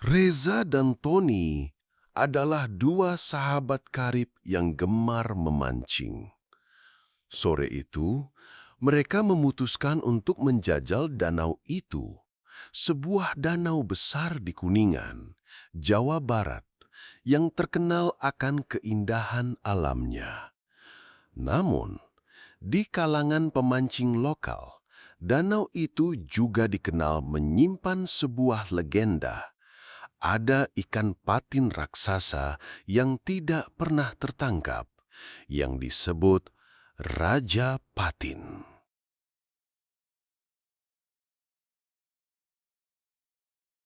Reza dan Tony adalah dua sahabat karib yang gemar memancing. Sore itu, mereka memutuskan untuk menjajal danau itu, sebuah danau besar di Kuningan, Jawa Barat, yang terkenal akan keindahan alamnya. Namun, di kalangan pemancing lokal, danau itu juga dikenal menyimpan sebuah legenda. Ada ikan patin raksasa yang tidak pernah tertangkap, yang disebut Raja Patin.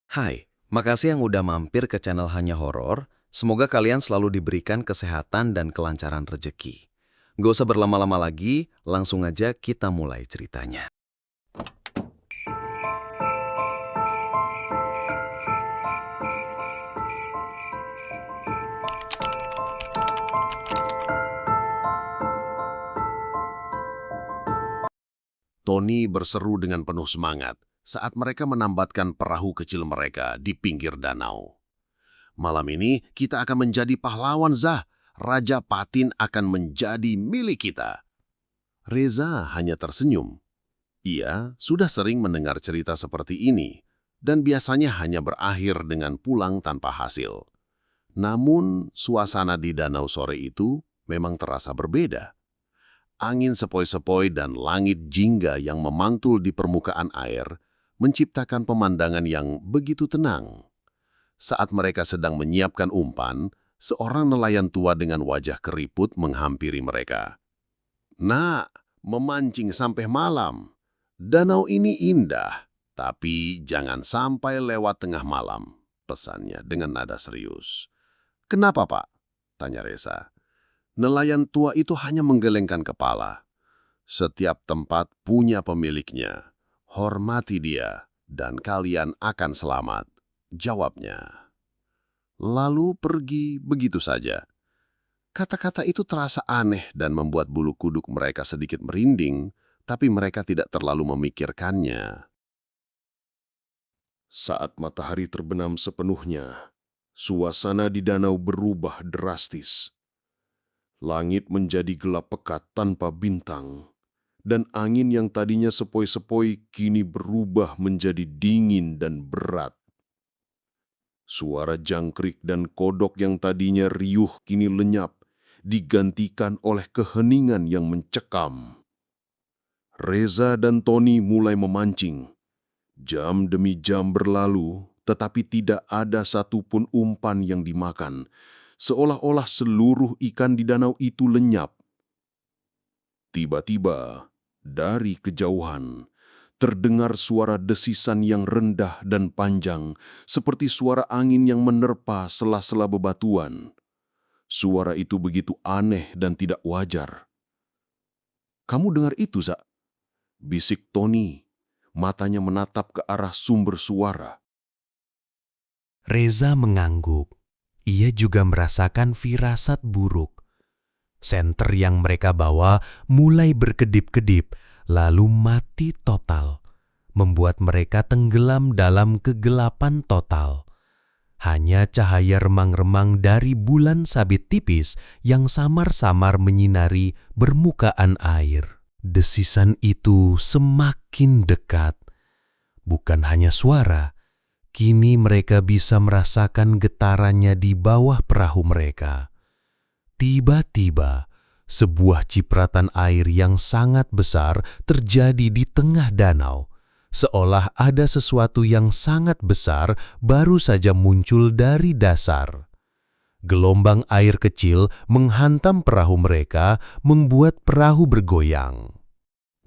Hai, makasih yang udah mampir ke channel Hanya Horor. Semoga kalian selalu diberikan kesehatan dan kelancaran rezeki. Gak usah berlama-lama lagi, langsung aja kita mulai ceritanya. Tony berseru dengan penuh semangat saat mereka menambatkan perahu kecil mereka di pinggir danau. Malam ini kita akan menjadi pahlawan, Zah. Raja Patin akan menjadi milik kita. Reza hanya tersenyum. Ia sudah sering mendengar cerita seperti ini, dan biasanya hanya berakhir dengan pulang tanpa hasil. Namun, suasana di danau sore itu memang terasa berbeda. Angin sepoi-sepoi dan langit jingga yang memantul di permukaan air menciptakan pemandangan yang begitu tenang. Saat mereka sedang menyiapkan umpan, seorang nelayan tua dengan wajah keriput menghampiri mereka. "Nak, memancing sampai malam. Danau ini indah, tapi jangan sampai lewat tengah malam," pesannya dengan nada serius. "Kenapa, Pak?" tanya Reza. Nelayan tua itu hanya menggelengkan kepala. "Setiap tempat punya pemiliknya. Hormati dia, dan kalian akan selamat," jawabnya. Lalu pergi begitu saja. Kata-kata itu terasa aneh dan membuat bulu kuduk mereka sedikit merinding, tapi mereka tidak terlalu memikirkannya. Saat matahari terbenam sepenuhnya, suasana di danau berubah drastis. Langit menjadi gelap pekat tanpa bintang, dan angin yang tadinya sepoi-sepoi kini berubah menjadi dingin dan berat. Suara jangkrik dan kodok yang tadinya riuh kini lenyap, digantikan oleh keheningan yang mencekam. Reza dan Tony mulai memancing. Jam demi jam berlalu, tetapi tidak ada satupun umpan yang dimakan, seolah-olah seluruh ikan di danau itu lenyap. Tiba-tiba, dari kejauhan, terdengar suara desisan yang rendah dan panjang, seperti suara angin yang menerpa sela-sela bebatuan. Suara itu begitu aneh dan tidak wajar. "Kamu dengar itu, Zak?" bisik Tony, matanya menatap ke arah sumber suara. Reza mengangguk. Ia juga merasakan firasat buruk. Senter yang mereka bawa mulai berkedip-kedip, lalu mati total, membuat mereka tenggelam dalam kegelapan total. Hanya cahaya remang-remang dari bulan sabit tipis yang samar-samar menyinari permukaan air. Desisan itu semakin dekat. Bukan hanya suara, kini mereka bisa merasakan getarannya di bawah perahu mereka. Tiba-tiba, sebuah cipratan air yang sangat besar terjadi di tengah danau. Seolah ada sesuatu yang sangat besar baru saja muncul dari dasar. Gelombang air kecil menghantam perahu mereka, membuat perahu bergoyang.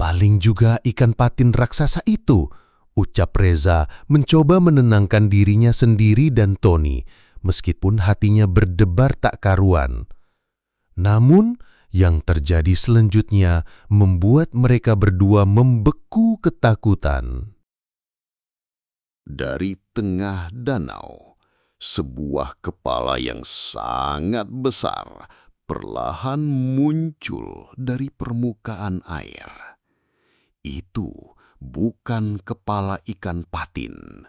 "Paling juga ikan patin raksasa itu," ucap Reza, mencoba menenangkan dirinya sendiri dan Tony, meskipun hatinya berdebar tak karuan. Namun, yang terjadi selanjutnya membuat mereka berdua membeku ketakutan. Dari tengah danau, sebuah kepala yang sangat besar perlahan muncul dari permukaan air. Itu bukan kepala ikan patin.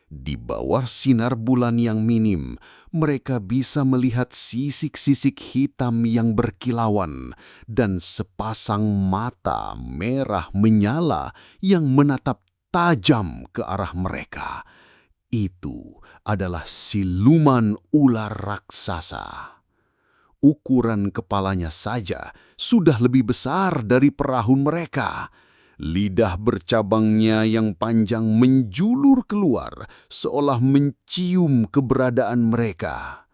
Di bawah sinar bulan yang minim, mereka bisa melihat sisik-sisik hitam yang berkilauan dan sepasang mata merah menyala yang menatap tajam ke arah mereka. Itu adalah siluman ular raksasa. Ukuran kepalanya saja sudah lebih besar dari perahu mereka. Lidah bercabangnya yang panjang menjulur keluar, seolah mencium keberadaan mereka.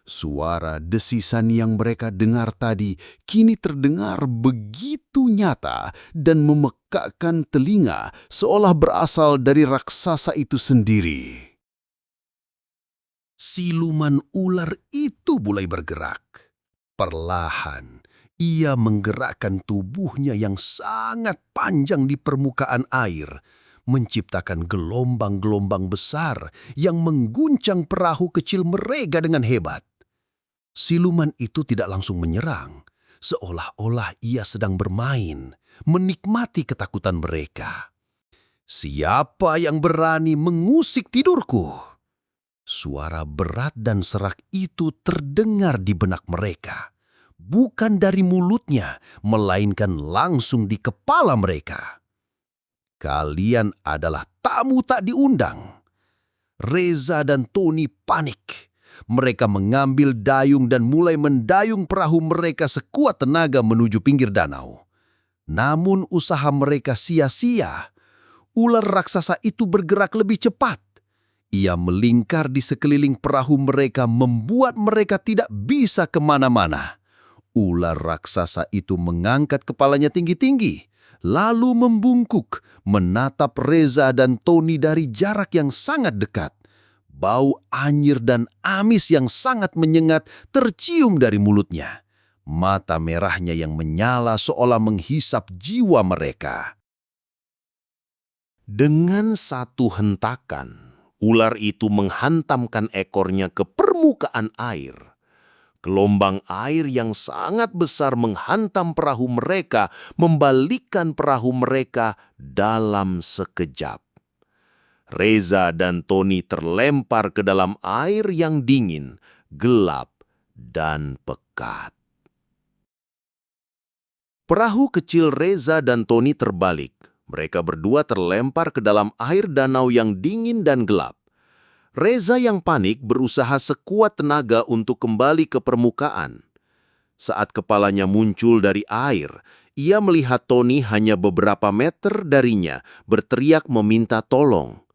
Suara desisan yang mereka dengar tadi kini terdengar begitu nyata dan memekakkan telinga, seolah berasal dari raksasa itu sendiri. Siluman ular itu mulai bergerak. Perlahan, ia menggerakkan tubuhnya yang sangat panjang di permukaan air, menciptakan gelombang-gelombang besar yang mengguncang perahu kecil mereka dengan hebat. Siluman itu tidak langsung menyerang, seolah-olah ia sedang bermain, menikmati ketakutan mereka. "Siapa yang berani mengusik tidurku?" Suara berat dan serak itu terdengar di benak mereka. Bukan dari mulutnya, melainkan langsung di kepala mereka. "Kalian adalah tamu tak diundang." Reza dan Tony panik. Mereka mengambil dayung dan mulai mendayung perahu mereka sekuat tenaga menuju pinggir danau. Namun usaha mereka sia-sia. Ular raksasa itu bergerak lebih cepat. Ia melingkar di sekeliling perahu mereka, membuat mereka tidak bisa kemana-mana. Ular raksasa itu mengangkat kepalanya tinggi-tinggi, lalu membungkuk, menatap Reza dan Tony dari jarak yang sangat dekat. Bau anyir dan amis yang sangat menyengat tercium dari mulutnya. Mata merahnya yang menyala seolah menghisap jiwa mereka. Dengan satu hentakan, ular itu menghantamkan ekornya ke permukaan air. Gelombang air yang sangat besar menghantam perahu mereka, membalikkan perahu mereka dalam sekejap. Reza dan Tony terlempar ke dalam air yang dingin, gelap, dan pekat. Perahu kecil Reza dan Tony terbalik. Mereka berdua terlempar ke dalam air danau yang dingin dan gelap. Reza yang panik berusaha sekuat tenaga untuk kembali ke permukaan. Saat kepalanya muncul dari air, ia melihat Tony hanya beberapa meter darinya, berteriak meminta tolong.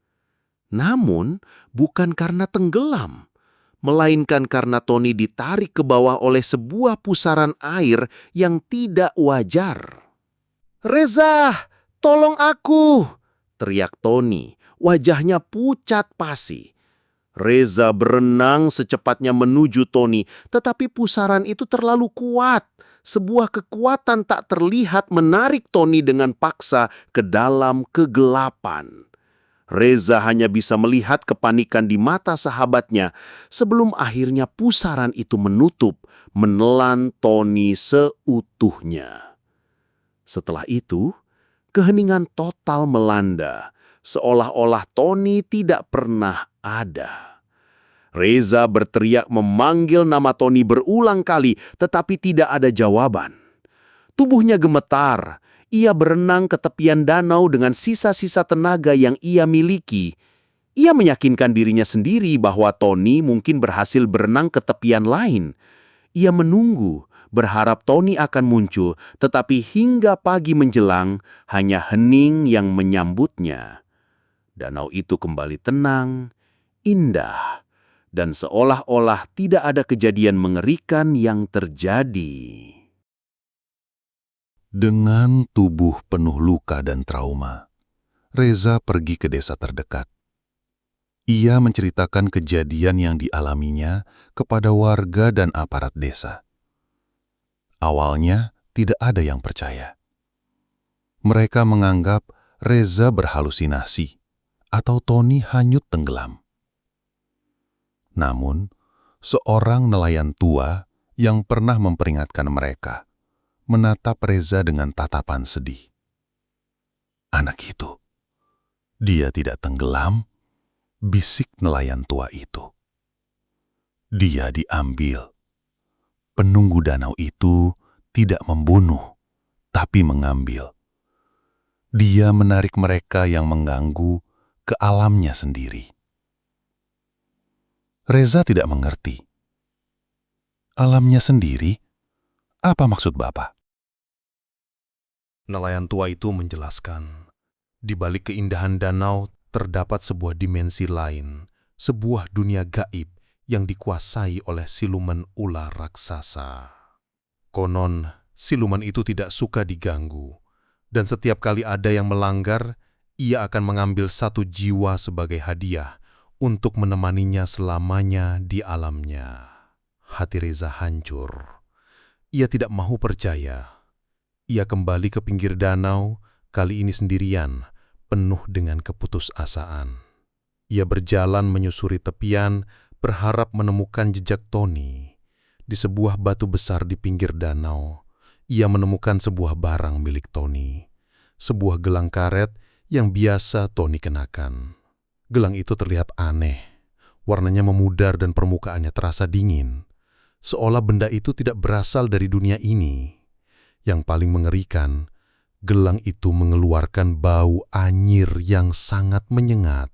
Namun, bukan karena tenggelam, melainkan karena Tony ditarik ke bawah oleh sebuah pusaran air yang tidak wajar. "Reza, tolong aku!" teriak Tony, wajahnya pucat pasi. Reza berenang secepatnya menuju Tony, tetapi pusaran itu terlalu kuat. Sebuah kekuatan tak terlihat menarik Tony dengan paksa ke dalam kegelapan. Reza hanya bisa melihat kepanikan di mata sahabatnya sebelum akhirnya pusaran itu menutup, menelan Tony seutuhnya. Setelah itu, keheningan total melanda, seolah-olah Tony tidak pernah ada. Reza berteriak memanggil nama Tony berulang kali, tetapi tidak ada jawaban. Tubuhnya gemetar. Ia berenang ke tepian danau dengan sisa-sisa tenaga yang ia miliki. Ia meyakinkan dirinya sendiri bahwa Tony mungkin berhasil berenang ke tepian lain. Ia menunggu, berharap Tony akan muncul, tetapi hingga pagi menjelang, hanya hening yang menyambutnya. Danau itu kembali tenang, indah, dan seolah-olah tidak ada kejadian mengerikan yang terjadi. Dengan tubuh penuh luka dan trauma, Reza pergi ke desa terdekat. Ia menceritakan kejadian yang dialaminya kepada warga dan aparat desa. Awalnya tidak ada yang percaya. Mereka menganggap Reza berhalusinasi atau Tony hanyut tenggelam. Namun, seorang nelayan tua yang pernah memperingatkan mereka menatap Reza dengan tatapan sedih. Anak itu, dia tidak tenggelam, bisik nelayan tua itu. Dia diambil. Penunggu danau itu tidak membunuh, tapi mengambil. Dia menarik mereka yang mengganggu ke alamnya sendiri. Reza tidak mengerti. Alamnya sendiri? Apa maksud Bapak? Nelayan tua itu menjelaskan, di balik keindahan danau terdapat sebuah dimensi lain, sebuah dunia gaib yang dikuasai oleh siluman ular raksasa. Konon, siluman itu tidak suka diganggu, dan setiap kali ada yang melanggar, ia akan mengambil satu jiwa sebagai hadiah untuk menemaninya selamanya di alamnya. Hati Reza hancur. Ia tidak mau percaya. Ia kembali ke pinggir danau, kali ini sendirian, penuh dengan keputusasaan. Ia berjalan menyusuri tepian, berharap menemukan jejak Tony. Di sebuah batu besar di pinggir danau, ia menemukan sebuah barang milik Tony. Sebuah gelang karet yang biasa Tony kenakan. Gelang itu terlihat aneh. Warnanya memudar dan permukaannya terasa dingin. Seolah benda itu tidak berasal dari dunia ini. Yang paling mengerikan, gelang itu mengeluarkan bau anyir yang sangat menyengat.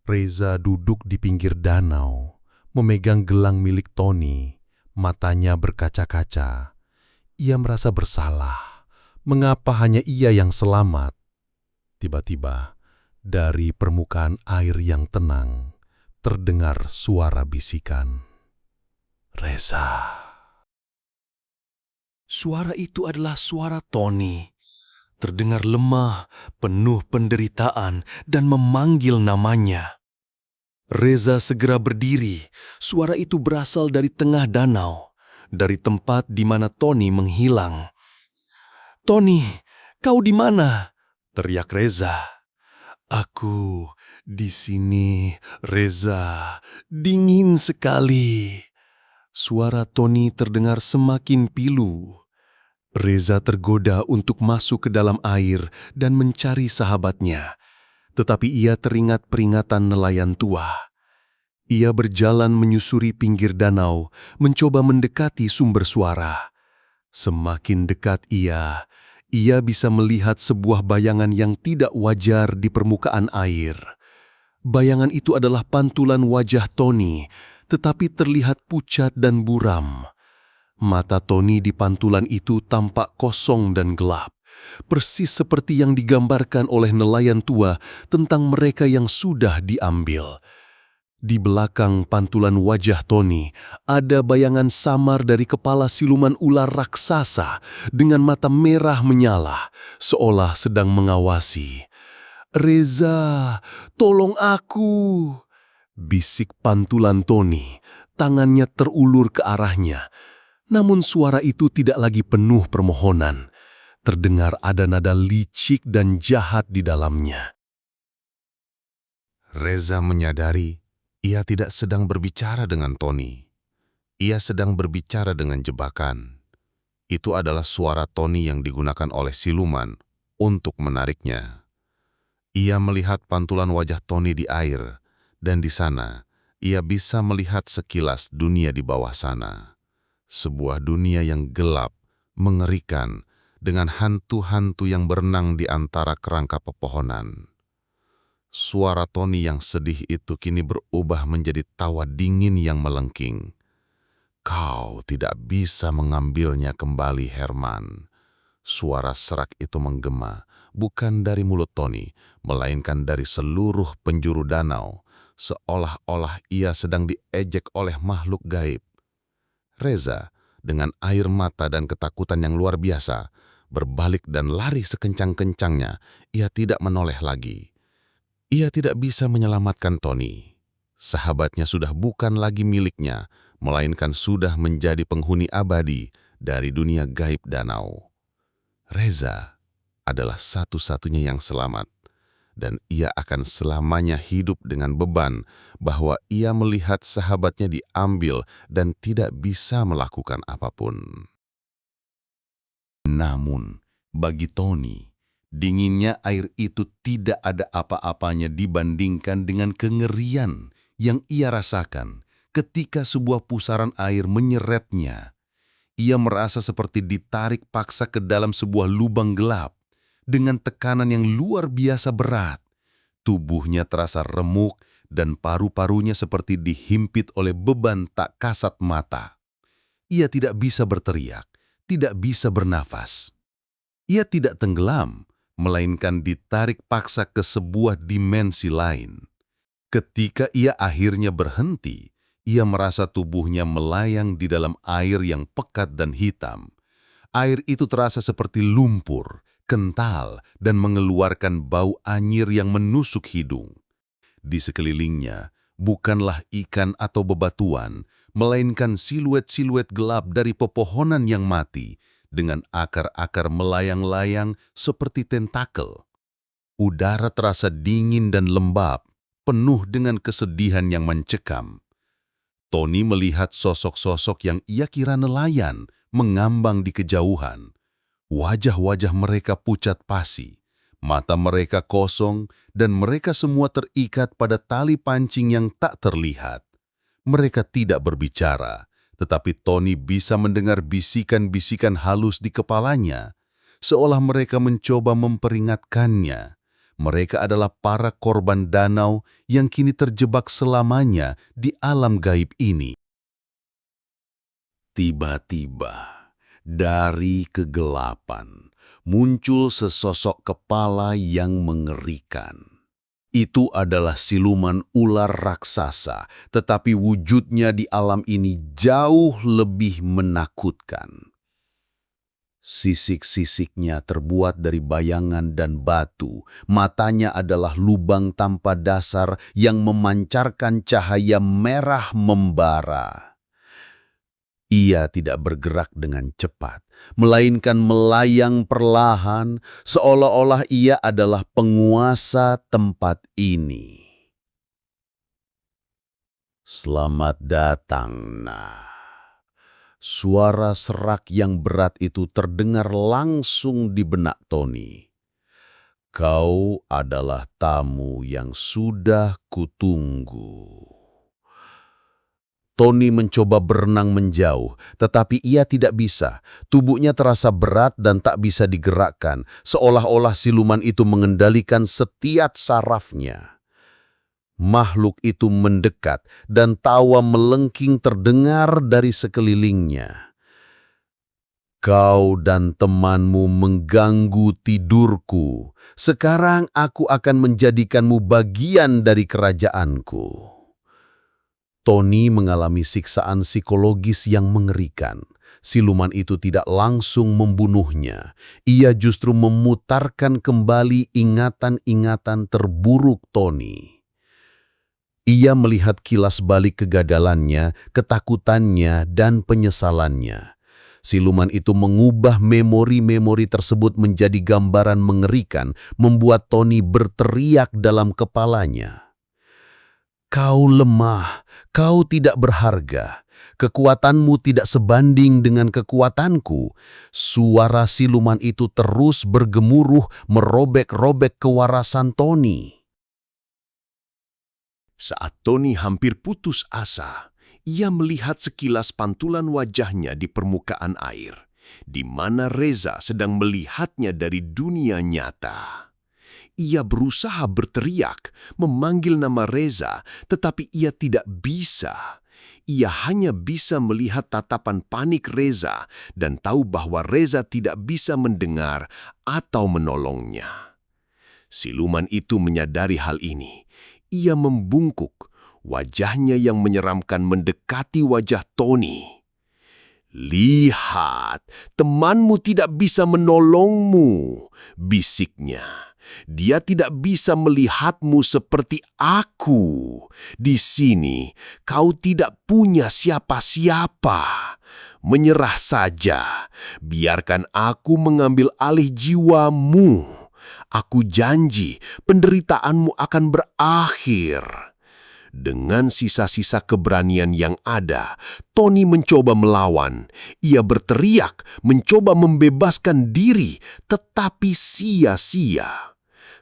Reza duduk di pinggir danau, memegang gelang milik Tony. Matanya berkaca-kaca. Ia merasa bersalah. Mengapa hanya ia yang selamat? Tiba-tiba, dari permukaan air yang tenang, terdengar suara bisikan. Reza. Suara itu adalah suara Tony. Terdengar lemah, penuh penderitaan, dan memanggil namanya. Reza segera berdiri. Suara itu berasal dari tengah danau, dari tempat di mana Tony menghilang. "Tony, kau di mana?" teriak Reza. "Aku di sini, Reza. Dingin sekali." Suara Tony terdengar semakin pilu. Reza tergoda untuk masuk ke dalam air dan mencari sahabatnya. Tetapi ia teringat peringatan nelayan tua. Ia berjalan menyusuri pinggir danau, mencoba mendekati sumber suara. Semakin dekat ia bisa melihat sebuah bayangan yang tidak wajar di permukaan air. Bayangan itu adalah pantulan wajah Tony, tetapi terlihat pucat dan buram. Mata Tony di pantulan itu tampak kosong dan gelap, persis seperti yang digambarkan oleh nelayan tua tentang mereka yang sudah diambil. Di belakang pantulan wajah Tony, ada bayangan samar dari kepala siluman ular raksasa dengan mata merah menyala, seolah sedang mengawasi. "Reza, tolong aku!" bisik pantulan Tony. Tangannya terulur ke arahnya. Namun suara itu tidak lagi penuh permohonan. Terdengar ada nada licik dan jahat di dalamnya. Reza menyadari ia tidak sedang berbicara dengan Tony. Ia sedang berbicara dengan jebakan. Itu adalah suara Tony yang digunakan oleh siluman untuk menariknya. Ia melihat pantulan wajah Tony di air, dan di sana ia bisa melihat sekilas dunia di bawah sana. Sebuah dunia yang gelap, mengerikan, dengan hantu-hantu yang berenang di antara kerangka pepohonan. Suara Tony yang sedih itu kini berubah menjadi tawa dingin yang melengking. "Kau tidak bisa mengambilnya kembali, Herman." Suara serak itu menggema, bukan dari mulut Tony, melainkan dari seluruh penjuru danau, seolah-olah ia sedang diejek oleh makhluk gaib. Reza, dengan air mata dan ketakutan yang luar biasa, berbalik dan lari sekencang-kencangnya. Ia tidak menoleh lagi. Ia tidak bisa menyelamatkan Tony. Sahabatnya sudah bukan lagi miliknya, melainkan sudah menjadi penghuni abadi dari dunia gaib danau. Reza adalah satu-satunya yang selamat, dan ia akan selamanya hidup dengan beban bahwa ia melihat sahabatnya diambil dan tidak bisa melakukan apapun. Namun, bagi Tony, Dinginnya air itu tidak ada apa-apanya dibandingkan dengan kengerian yang ia rasakan ketika sebuah pusaran air menyeretnya. Ia merasa seperti ditarik paksa ke dalam sebuah lubang gelap dengan tekanan yang luar biasa berat. Tubuhnya terasa remuk dan paru-parunya seperti dihimpit oleh beban tak kasat mata. Ia tidak bisa berteriak, tidak bisa bernafas. Ia tidak tenggelam, melainkan ditarik paksa ke sebuah dimensi lain. Ketika ia akhirnya berhenti, ia merasa tubuhnya melayang di dalam air yang pekat dan hitam. Air itu terasa seperti lumpur, kental, dan mengeluarkan bau anyir yang menusuk hidung. Di sekelilingnya bukanlah ikan atau bebatuan, melainkan siluet-siluet gelap dari pepohonan yang mati, dengan akar-akar melayang-layang seperti tentakel. Udara terasa dingin dan lembab, penuh dengan kesedihan yang mencekam. Tony melihat sosok-sosok yang ia kira nelayan mengambang di kejauhan. Wajah-wajah mereka pucat pasi, mata mereka kosong, dan mereka semua terikat pada tali pancing yang tak terlihat. Mereka tidak berbicara, tetapi Tony bisa mendengar bisikan-bisikan halus di kepalanya, seolah mereka mencoba memperingatkannya. Mereka adalah para korban danau yang kini terjebak selamanya di alam gaib ini. Tiba-tiba, dari kegelapan, muncul sesosok kepala yang mengerikan. Itu adalah siluman ular raksasa, tetapi wujudnya di alam ini jauh lebih menakutkan. Sisik-sisiknya terbuat dari bayangan dan batu. Matanya adalah lubang tanpa dasar yang memancarkan cahaya merah membara. Ia tidak bergerak dengan cepat, melainkan melayang perlahan, seolah-olah ia adalah penguasa tempat ini. Selamat datang, Nah. Suara serak yang berat itu terdengar langsung di benak Tony. Kau adalah tamu yang sudah kutunggu. Tony mencoba berenang menjauh, tetapi ia tidak bisa. Tubuhnya terasa berat dan tak bisa digerakkan, seolah-olah siluman itu mengendalikan setiap sarafnya. Makhluk itu mendekat dan tawa melengking terdengar dari sekelilingnya. Kau dan temanmu mengganggu tidurku. Sekarang aku akan menjadikanmu bagian dari kerajaanku. Tony mengalami siksaan psikologis yang mengerikan. Siluman itu tidak langsung membunuhnya. Ia justru memutarkan kembali ingatan-ingatan terburuk Tony. Ia melihat kilas balik kegagalannya, ketakutannya, dan penyesalannya. Siluman itu mengubah memori-memori tersebut menjadi gambaran mengerikan, membuat Tony berteriak dalam kepalanya. Kau lemah, kau tidak berharga. Kekuatanmu tidak sebanding dengan kekuatanku. Suara siluman itu terus bergemuruh, merobek-robek kewarasan Tony. Saat Tony hampir putus asa, ia melihat sekilas pantulan wajahnya di permukaan air, di mana Reza sedang melihatnya dari dunia nyata. Ia berusaha berteriak, memanggil nama Reza, tetapi ia tidak bisa. Ia hanya bisa melihat tatapan panik Reza dan tahu bahwa Reza tidak bisa mendengar atau menolongnya. Siluman itu menyadari hal ini. Ia membungkuk, wajahnya yang menyeramkan mendekati wajah Tony. Lihat, temanmu tidak bisa menolongmu, bisiknya. Dia tidak bisa melihatmu seperti aku. Di sini, kau tidak punya siapa-siapa. Menyerah saja, biarkan aku mengambil alih jiwamu. Aku janji penderitaanmu akan berakhir. Dengan sisa-sisa keberanian yang ada, Tony mencoba melawan. Ia berteriak, mencoba membebaskan diri, tetapi sia-sia.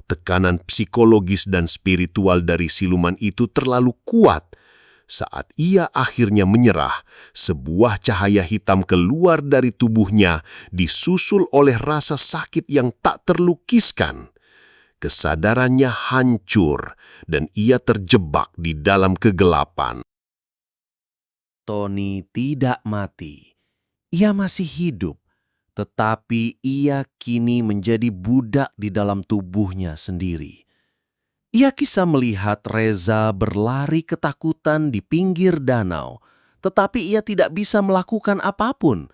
Tekanan psikologis dan spiritual dari siluman itu terlalu kuat. Saat ia akhirnya menyerah, sebuah cahaya hitam keluar dari tubuhnya, disusul oleh rasa sakit yang tak terlukiskan. Kesadarannya hancur dan ia terjebak di dalam kegelapan. Tony tidak mati. Ia masih hidup, tetapi ia kini menjadi budak di dalam tubuhnya sendiri. Ia kisah melihat Reza berlari ketakutan di pinggir danau, tetapi ia tidak bisa melakukan apapun.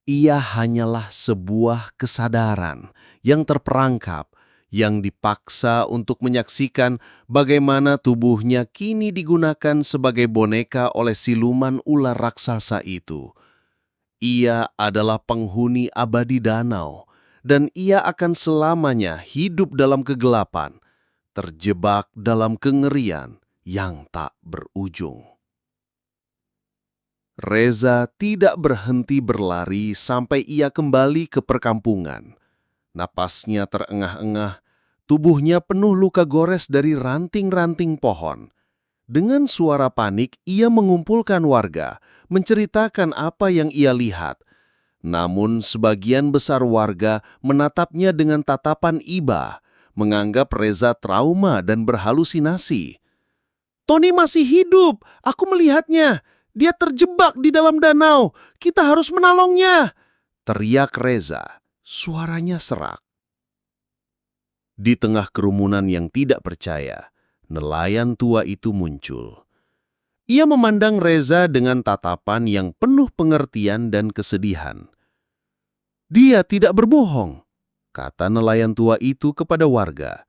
Ia hanyalah sebuah kesadaran yang terperangkap, yang dipaksa untuk menyaksikan bagaimana tubuhnya kini digunakan sebagai boneka oleh siluman ular raksasa itu. Ia adalah penghuni abadi danau, dan ia akan selamanya hidup dalam kegelapan, terjebak dalam kengerian yang tak berujung. Reza tidak berhenti berlari sampai ia kembali ke perkampungan. Napasnya terengah-engah, tubuhnya penuh luka gores dari ranting-ranting pohon. Dengan suara panik, ia mengumpulkan warga, menceritakan apa yang ia lihat. Namun sebagian besar warga menatapnya dengan tatapan iba, menganggap Reza trauma dan berhalusinasi. "Tony masih hidup, aku melihatnya. Dia terjebak di dalam danau. Kita harus menolongnya," teriak Reza. Suaranya serak. Di tengah kerumunan yang tidak percaya, nelayan tua itu muncul. Ia memandang Reza dengan tatapan yang penuh pengertian dan kesedihan. "Dia tidak berbohong," kata nelayan tua itu kepada warga.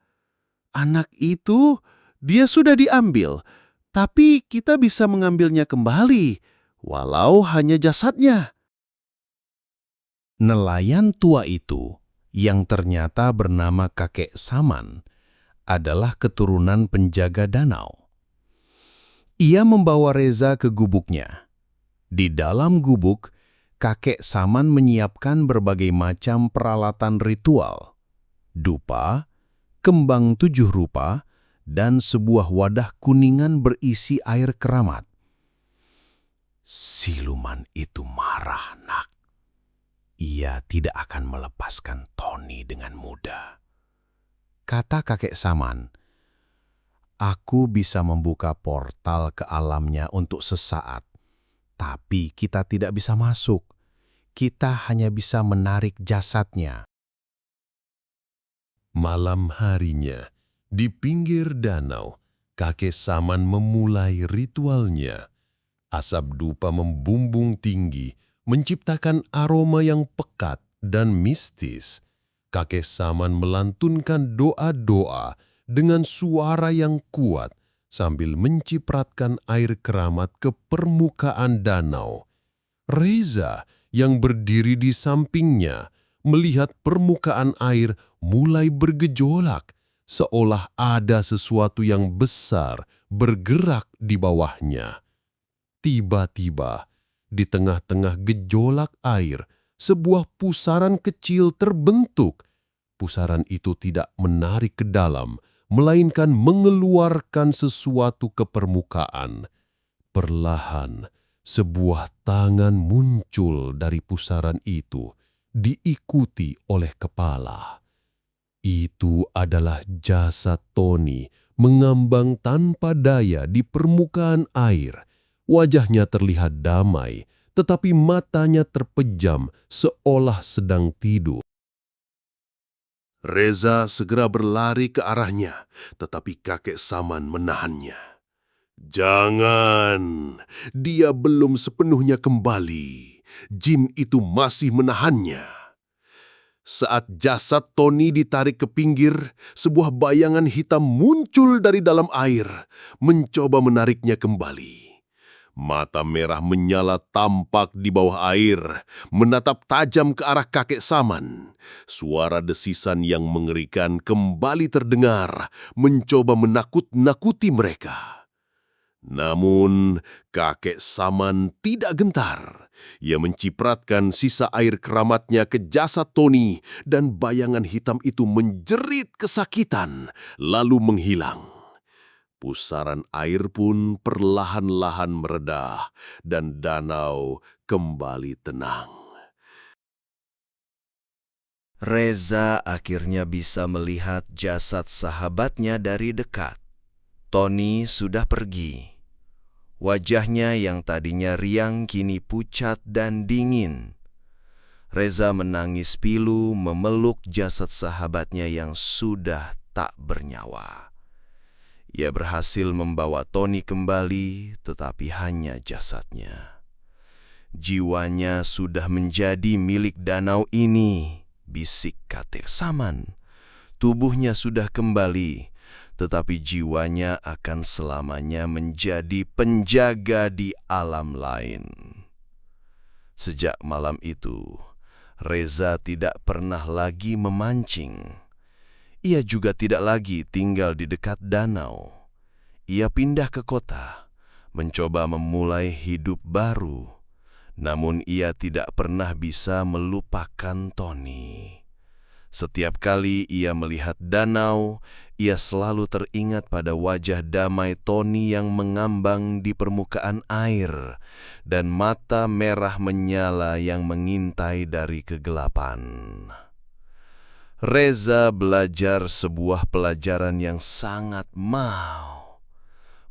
"Anak itu, dia sudah diambil, tapi kita bisa mengambilnya kembali, walau hanya jasadnya." Nelayan tua itu, yang ternyata bernama Kakek Saman, adalah keturunan penjaga danau. Ia membawa Reza ke gubuknya. Di dalam gubuk, Kakek Saman menyiapkan berbagai macam peralatan ritual, dupa, kembang 7 rupa, dan sebuah wadah kuningan berisi air keramat. Siluman itu marah, Nak. Ia tidak akan melepaskan Tony dengan mudah. Kata Kakek Saman, "Aku bisa membuka portal ke alamnya untuk sesaat, tapi kita tidak bisa masuk. Kita hanya bisa menarik jasadnya." Malam harinya, di pinggir danau, Kakek Saman memulai ritualnya. Asap dupa membumbung tinggi, menciptakan aroma yang pekat dan mistis. Kakek Saman melantunkan doa-doa dengan suara yang kuat sambil mencipratkan air keramat ke permukaan danau. Reza yang berdiri di sampingnya melihat permukaan air mulai bergejolak, seolah ada sesuatu yang besar bergerak di bawahnya. Tiba-tiba, di tengah-tengah gejolak air, sebuah pusaran kecil terbentuk. Pusaran itu tidak menarik ke dalam, melainkan mengeluarkan sesuatu ke permukaan. Perlahan, sebuah tangan muncul dari pusaran itu, diikuti oleh kepala. Itu adalah jasad Tony mengambang tanpa daya di permukaan air. Wajahnya terlihat damai, tetapi matanya terpejam seolah sedang tidur. Reza segera berlari ke arahnya, tetapi Kakek Saman menahannya. "Jangan, dia belum sepenuhnya kembali. Jin itu masih menahannya." Saat jasad Tony ditarik ke pinggir, sebuah bayangan hitam muncul dari dalam air, mencoba menariknya kembali. Mata merah menyala tampak di bawah air, menatap tajam ke arah Kakek Saman. Suara desisan yang mengerikan kembali terdengar, mencoba menakut-nakuti mereka. Namun, kakek Saman tidak gentar. Ia mencipratkan sisa air keramatnya ke jasad Tony dan bayangan hitam itu menjerit kesakitan, lalu menghilang. Pusaran air pun perlahan-lahan meredah dan danau kembali tenang. Reza akhirnya bisa melihat jasad sahabatnya dari dekat. Tony sudah pergi. Wajahnya yang tadinya riang kini pucat dan dingin. Reza menangis pilu memeluk jasad sahabatnya yang sudah tak bernyawa. Ia berhasil membawa Tony kembali, tetapi hanya jasadnya. Jiwanya sudah menjadi milik danau ini, bisik kakek Saman. Tubuhnya sudah kembali, tetapi jiwanya akan selamanya menjadi penjaga di alam lain. Sejak malam itu, Reza tidak pernah lagi memancing. Ia juga tidak lagi tinggal di dekat danau. Ia pindah ke kota, mencoba memulai hidup baru. Namun ia tidak pernah bisa melupakan Tony. Setiap kali ia melihat danau, ia selalu teringat pada wajah damai Tony yang mengambang di permukaan air dan mata merah menyala yang mengintai dari kegelapan. Reza belajar sebuah pelajaran yang sangat mahal,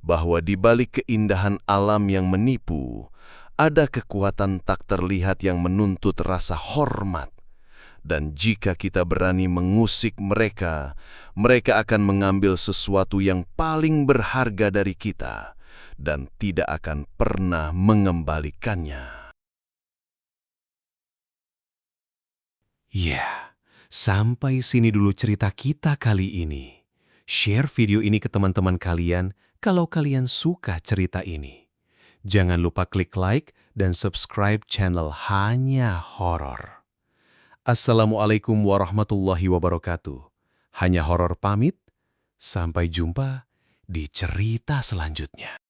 bahwa di balik keindahan alam yang menipu, ada kekuatan tak terlihat yang menuntut rasa hormat. Dan jika kita berani mengusik mereka, mereka akan mengambil sesuatu yang paling berharga dari kita dan tidak akan pernah mengembalikannya. Ya, sampai sini dulu cerita kita kali ini. Share video ini ke teman-teman kalian kalau kalian suka cerita ini. Jangan lupa klik like dan subscribe channel Hanya Horor. Assalamualaikum warahmatullahi wabarakatuh. Hanya Horor pamit, sampai jumpa di cerita selanjutnya.